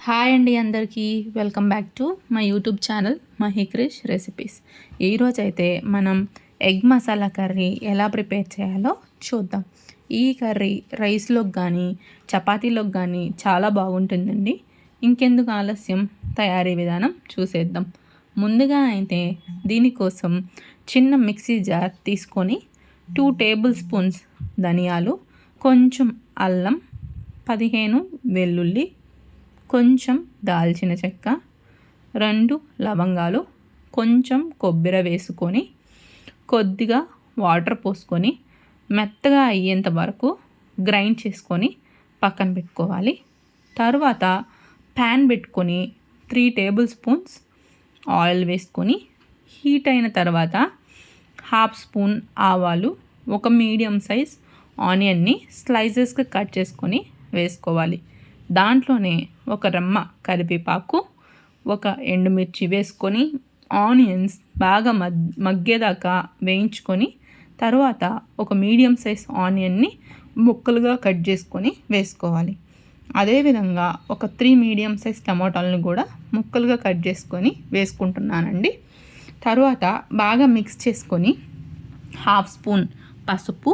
Hi అండి అందరికీ welcome back to my YouTube channel Mahi Krish recipes. ఈరోజైతే మనం ఎగ్ మసాలా కర్రీ ఎలా ప్రిపేర్ చేయాలో చూద్దాం. ఈ కర్రీ రైస్లోకి కానీ చపాతీలోకి కానీ చాలా బాగుంటుందండి. ఇంకెందుకు ఆలస్యం, తయారీ విధానం చూసేద్దాం. ముందుగా అయితే దీనికోసం చిన్న మిక్సీ జార్ తీసుకొని 2 టేబుల్ స్పూన్స్ ధనియాలు, కొంచెం అల్లం, 15 వెల్లుల్లి, కొంచెం దాల్చిన చెక్క, 2 లవంగాలు, కొంచెం కొబ్బరి వేసుకొని కొద్దిగా వాటర్ పోసుకొని మెత్తగా అయ్యేంత వరకు గ్రైండ్ చేసుకొని పక్కన పెట్టుకోవాలి. తర్వాత ప్యాన్ పెట్టుకొని 3 టేబుల్ స్పూన్స్ ఆయిల్ వేసుకొని హీట్ అయిన తర్వాత 1/2 స్పూన్ ఆవాలు, ఒక మీడియం సైజ్ ఆనియన్ని స్లైసెస్గా కట్ చేసుకొని వేసుకోవాలి. దాంట్లోనే ఒక రెమ్మ కరివేపాకు, ఒక ఎండుమిర్చి వేసుకొని ఆనియన్స్ బాగా మగ్గేదాకా వేయించుకొని తర్వాత ఒక మీడియం సైజ్ ఆనియన్ని ముక్కలుగా కట్ చేసుకొని వేసుకోవాలి. అదేవిధంగా ఒక 3 మీడియం సైజ్ టమాటాలను కూడా ముక్కలుగా కట్ చేసుకొని వేసుకుంటున్నానండి. తర్వాత బాగా మిక్స్ చేసుకొని 1/2 స్పూన్ పసుపు,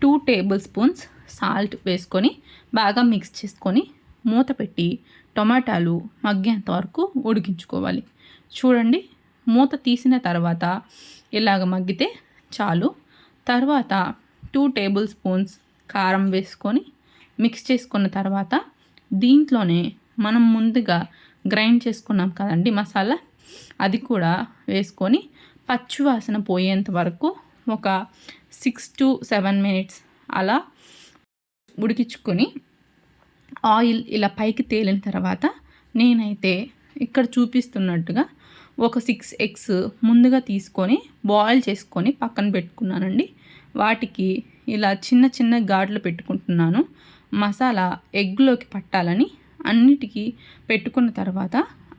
2 టేబుల్ స్పూన్స్ సాల్ట్ వేసుకొని బాగా మిక్స్ చేసుకొని మూత పెట్టి టమాటాలు మగ్గేంత వరకు ఉడికించుకోవాలి. చూడండి, మూత తీసిన తర్వాత ఇలాగ మగ్గితే చాలు. తర్వాత 2 టేబుల్ స్పూన్స్ కారం వేసుకొని మిక్స్ చేసుకున్న తర్వాత దీంట్లోనే మనం ముందుగా గ్రైండ్ చేసుకున్నాం కదండి మసాలా, అది కూడా వేసుకొని పచ్చివాసన పోయేంత వరకు ఒక 6 to 7 మినిట్స్ అలా ఉడికించుకొని ఆయిల్ ఇలా పైకి తేలిన తర్వాత నేనైతే ఇక్కడ చూపిస్తున్నట్టుగా ఒక 6 ఎగ్స్ ముందుగా తీసుకొని బాయిల్ చేసుకొని పక్కన పెట్టుకున్నానండి. వాటికి ఇలా చిన్న చిన్న ఘాట్లు పెట్టుకుంటున్నాను. మసాలా ఎగ్లోకి పట్టాలని అన్నిటికీ పెట్టుకున్న తర్వాత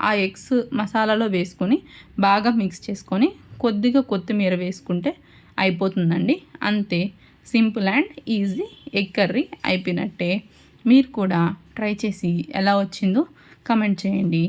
ఆ ఎగ్స్ మసాలాలో వేసుకొని బాగా మిక్స్ చేసుకొని కొద్దిగా కొత్తిమీర వేసుకుంటే అయిపోతుందండి. అంతే, simple and easy egg curry అయిపోయినట్టే. మీరు కూడా ట్రై చేసి ఎలా వచ్చిందో కమెంట్ చేయండి.